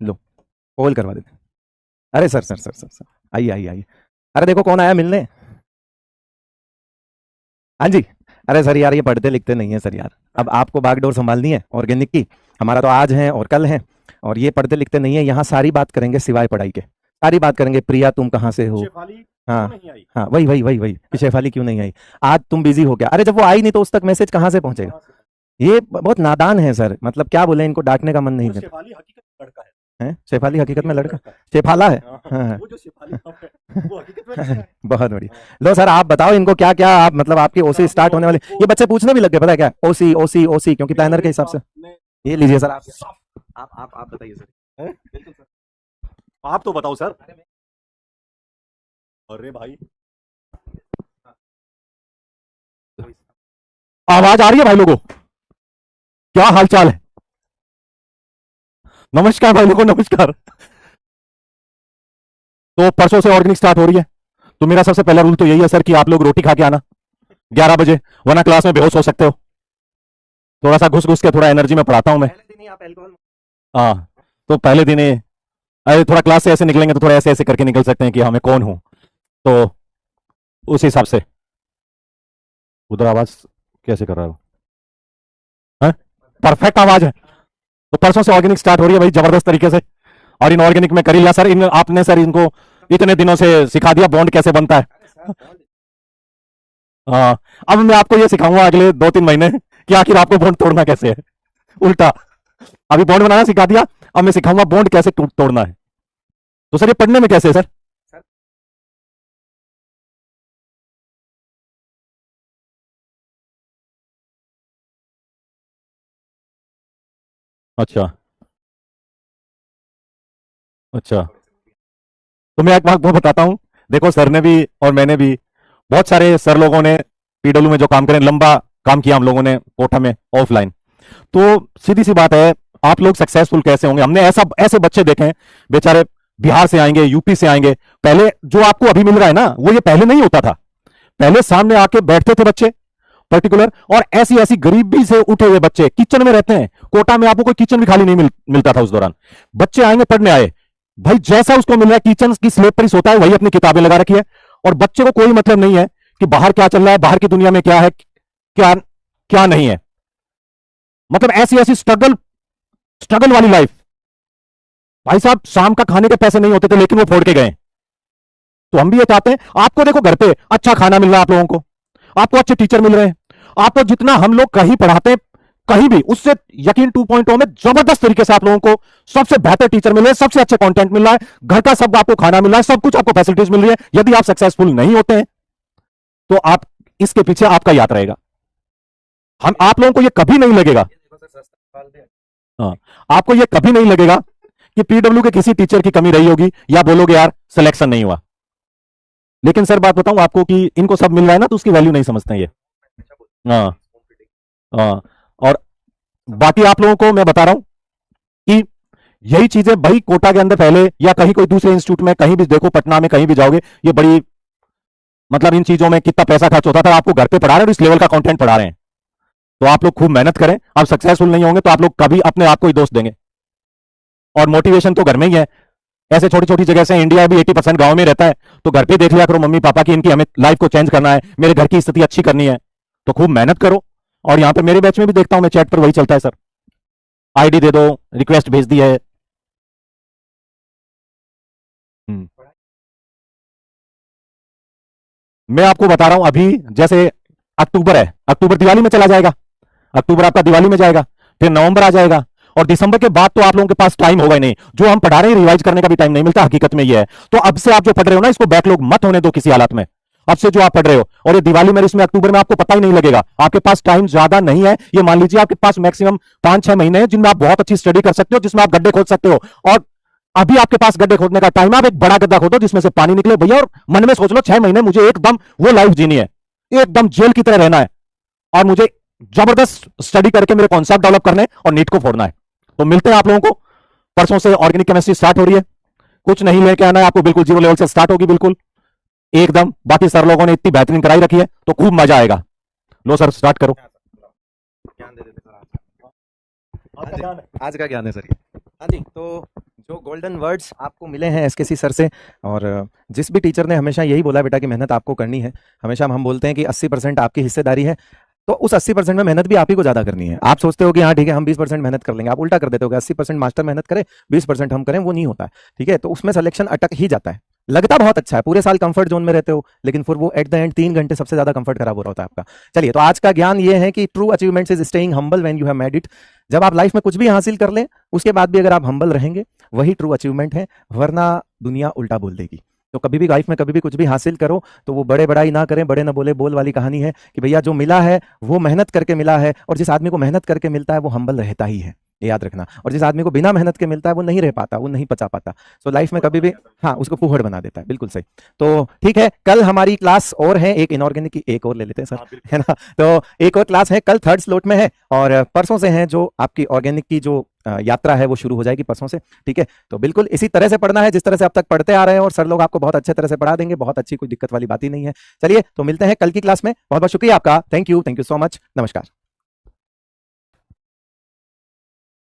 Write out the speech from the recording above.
लो, call करवा देते हैं। अरे sir sir sir sir sir, आइए आइए आइए। अरे देखो कौन आया मिलने। हाँ जी। अरे सर यार, ये पढ़ते लिखते नहीं है सर यार। अब आपको बागडोर संभालनी है ऑर्गेनिक की। हमारा तो आज है और कल है। और ये पढ़ते लिखते नहीं है, यहाँ सारी बात करेंगे सिवाय पढ़ाई के। सारी बात करेंगे, प्रिया तुम कहाँ से हो। शेफाली हाँ क्यों नहीं आई? हाँ, वही वही वही वही कि शेफाली क्यों नहीं आई। आज तुम बिजी हो गया। अरे जब वो आई नहीं तो उस तक मैसेज कहाँ से पहुंचेगा। कहाँ से? ये बहुत नादान है सर, मतलब क्या बोले, इनको डांटने का मन नहीं वो करता। शेफाली हकीकत में लड़का है। है शेफाली हकीकत में हकीकत में लड़का। लड़का है। शेफाला है। हाँ, हाँ हाँ। वो जो शेफाली नाम है वो हकीकत में लड़का है। बहुत बढ़िया। हाँ। लो सर, आप बताओ इनको क्या क्या, आप मतलब आपकी सर ओसी आपने स्टार्ट होने वाली। ऑर्गेनिक ये को बच्चे पूछने भी लग गए, पता है क्या, ओसी ओसी ओसी, क्योंकि प्लानर के ऑर्गेनिक को हिसाब से। आपने ये लीजिए सर आप। साफ आप बताइए सर। हैं? बिल्कुल सर। आप तो बताओ सर। अरे भाई, आवाज आ रही है भाई लोगों? क्या हाल चाल है? नमस्कार भाई लोगों, नमस्कार। तो परसों से ऑर्गेनिक स्टार्ट हो रही है। तो मेरा सबसे पहला रूल तो यही है सर कि आप लोग रोटी खा के आना 11 बजे, वरना क्लास में बेहोश हो सकते हो। थोड़ा सा घुस घुस के थोड़ा एनर्जी में पढ़ाता हूं मैं। पहले दिन ही आप अल्कोहल। हाँ, तो पहले दिन ही अरे थोड़ा क्लास से ऐसे निकलेंगे तो थोड़ा ऐसे ऐसे करके निकल सकते हैं कि हमें कौन हूं। तो उस हिसाब से उधर आवाज कैसे कर रहा है वो? हैं? परफेक्ट आवाज है। तो परसों से ऑर्गेनिक स्टार्ट हो रही है भाई, जबरदस्त तरीके से। और इन ऑर्गेनिक में कर ही लिया सर, इन आपने सर इनको इतने दिनों से सिखा दिया बॉन्ड कैसे बनता है। हाँ, अब मैं आपको ये सिखाऊंगा अगले 2-3 महीने कि आखिर आपको बॉन्ड तोड़ना कैसे है। उल्टा, अभी बॉन्ड बनाना सिखा दिया, अब मैं सिखाऊंगा बॉन्ड कैसे तोड़ना है। तो सर ये पढ़ने में कैसे है सर? अच्छा अच्छा। तो मैं एक बात वो बताता हूँ। देखो सर ने भी और मैंने भी, बहुत सारे सर लोगों ने पीडब्ल्यू में जो काम करें, लंबा काम किया हम लोगों ने कोटा में ऑफलाइन। तो सीधी सी बात है, आप लोग सक्सेसफुल कैसे होंगे? हमने ऐसा ऐसे बच्चे देखे हैं बेचारे, बिहार से आएंगे, यूपी से आएंगे। पहले जो आपको अभी मिल रहा है ना, वो ये पहले नहीं होता था। पहले सामने आके बैठते थे बच्चे पर्टिकुलर, और ऐसी ऐसी गरीबी से उठे हुए बच्चे किचन में रहते हैं। कोटा में आपको कोई किचन भी खाली नहीं मिलता था उस दौरान। बच्चे आएंगे, पढ़ने आए, भाई जैसा उसको मिल रहा है, किचन की स्लेब पर ही सोता है, वही अपनी किताबें लगा रखी है। और बच्चे को कोई मतलब नहीं है कि बाहर क्या चल रहा है, बाहर की दुनिया में क्या है, क्या क्या नहीं है। मतलब ऐसी ऐसी स्ट्रगल स्ट्रगल वाली लाइफ। भाई साहब, शाम का खाने के पैसे नहीं होते थे लेकिन वो फोड़ के गए। तो हम भी ये चाहते हैं, आपको देखो घर पे अच्छा खाना मिल रहा है, आप लोगों को, आपको अच्छे टीचर मिल रहे हैं, आपको जितना हम लोग कहीं पढ़ाते हैं कहीं भी, उससे यकीन 2.0 में जबरदस्त तरीके से आप लोगों को सबसे बेहतर टीचर मिल रहे हैं, सबसे अच्छे कंटेंट मिल रहा है, घर का सब आपको खाना मिल रहा है, सब कुछ आपको फैसिलिटीज मिल रही है। यदि आप सक्सेसफुल नहीं होते हैं तो आप इसके पीछे आपका याद रहेगा। हम आप लोगों को ये कभी नहीं लगेगा, हाँ, आपको ये कभी नहीं लगेगा कि पीडब्ल्यू के किसी टीचर की कमी रही होगी या बोलोगे यार सिलेक्शन नहीं हुआ। लेकिन सर बात बताऊं आपको कि इनको सब मिल रहा है ना, तो उसकी वैल्यू नहीं समझते हैं ये। हाँ हाँ। और बाकी आप लोगों को मैं बता रहा हूं कि यही चीजें भाई कोटा के अंदर पहले या कहीं कोई दूसरे इंस्टीट्यूट में कहीं भी देखो, पटना में कहीं भी जाओगे, ये बड़ी मतलब इन चीजों में कितना पैसा खर्च होता था, आपको घर पे पढ़ा रहे हैं और इस लेवल का कंटेंट पढ़ा रहे हैं। तो आप लोग खूब मेहनत करें। आप सक्सेसफुल नहीं होंगे तो आप लोग कभी अपने आप को ही दोष देंगे। और मोटिवेशन तो घर में ही है। ऐसे छोटी छोटी जगह से इंडिया भी 80% गांव में रहता है, तो घर पे देख लिया करो मम्मी पापा की, इनकी हमें लाइफ को चेंज करना है, मेरे घर की स्थिति अच्छी करनी है, तो खूब मेहनत करो। और यहां पे मेरे बैच में भी देखता हूं मैं, चैट पर वही चलता है सर, आईडी दे दो, रिक्वेस्ट भेज दी है। हम्म। मैं आपको बता रहा हूं, अभी जैसे अक्टूबर है, अक्टूबर दिवाली में चला जाएगा, अक्टूबर आपका दिवाली में जाएगा, फिर नवंबर आ जाएगा, और दिसंबर के बाद तो आप लोगों के पास टाइम होगा ही नहीं। जो हम पढ़ा रहे हैं रिवाइज करने का भी टाइम नहीं मिलता, हकीकत में ये है। तो अब से आप जो पढ़ रहे हो ना, इसको बैकलॉग मत होने दो किसी हालत में। अब से जो आप पढ़ रहे हो, और ये दिवाली में, इसमें अक्टूबर में आपको पता ही नहीं लगेगा, आपके पास टाइम ज्यादा नहीं है। ये मान लीजिए आपके पास मैक्सिमम 5-6 महीने हैं जिनमें आप बहुत अच्छी स्टडी कर सकते हो, जिसमें आप गड्ढे खोद सकते हो। और अभी आपके पास गड्ढे खोदने का टाइम है, आप एक बड़ा गड्ढा खोदो जिसमें से पानी निकले भैया, और मन में सोच लो 6 महीने मुझे एकदम वो लाइफ जीनी है, एकदम जेल की तरह रहना है, और मुझे जबरदस्त स्टडी करके मेरे कॉन्सेप्ट डेवलप करने और नीट को फोड़ना है। तो मिलते हैं आप लोगों को। परसों से ऑर्गेनिक केमिस्ट्री स्टार्ट हो रही है। कुछ नहीं लेके आना है आपको, बिल्कुल जीरो लेवल से स्टार्ट होगी, बिल्कुल एकदम। बाकी सर लोगों ने इतनी बेहतरीन कराई रखी है, तो खूब मजा आएगा। लो सर स्टार्ट करो। ज्ञान दे देते सर आज। आपका ध्यान है। आज का ज्ञान है सर ये। हाँ जी, तो जो गोल्डन वर्ड्स आपको मिले हैं एसकेसी सर से। और जिस भी टीचर ने हमेशा यही बोला बेटा कि मेहनत आपको करनी है, हमेशा हम बोलते हैं कि 80% आपकी हिस्सेदारी है, तो उस 80% में मेहनत भी आप ही को ज्यादा करनी है। आप सोचते हो कि हाँ ठीक है हम 20% मेहनत कर लेंगे, आप उल्टा कर देते हो कि 80% मास्टर मेहनत करे 20% हम करें, वो नहीं होता है। ठीक है, तो उसमें सिलेक्शन अटक ही जाता है। लगता बहुत अच्छा है, पूरे साल कंफर्ट जोन में रहते हो, लेकिन फिर वो एट द एंड 3 घंटे सबसे ज्यादा कंफर्ट खराब हो रहा होता है आपका। चलिए, तो आज का ज्ञान ये है कि true achievements is staying humble when you have made it. जब आप लाइफ में कुछ भी हासिल कर लें उसके बाद भी अगर आप हम्बल रहेंगे वही ट्रू अचीवमेंट है, वरना दुनिया उल्टा बोल देगी। तो कभी भी लाइफ में कभी भी कुछ भी हासिल करो तो वो बड़े बड़ाई ना करें, बड़े ना बोले बोल वाली कहानी है कि भैया जो मिला है वो मेहनत करके मिला है, और जिस आदमी को मेहनत करके मिलता है वो हम्बल रहता ही है, ये याद रखना। और जिस आदमी को बिना मेहनत के मिलता है वो नहीं रह पाता, वो नहीं पचा पाता। सो लाइफ में कभी भी हाँ उसको फूहड़ बना देता है। बिल्कुल सही। तो ठीक है, कल हमारी क्लास और है, एक इनऑर्गेनिक की एक और ले लेते हैं सर, है ना। तो एक और क्लास है, कल 3rd स्लॉट में है, और परसों से है जो आपकी ऑर्गेनिक की जो यात्रा है वो शुरू हो जाएगी परसों से। ठीक है, तो बिल्कुल इसी तरह से पढ़ना है जिस तरह से अब तक पढ़ते आ रहे हैं, और सर लोग आपको बहुत अच्छे तरह से पढ़ा देंगे, बहुत अच्छी कोई दिक्कत वाली बात ही नहीं है। चलिए, तो मिलते हैं कल की क्लास में। बहुत बहुत शुक्रिया आपका, थैंक यू सो मच, नमस्कार।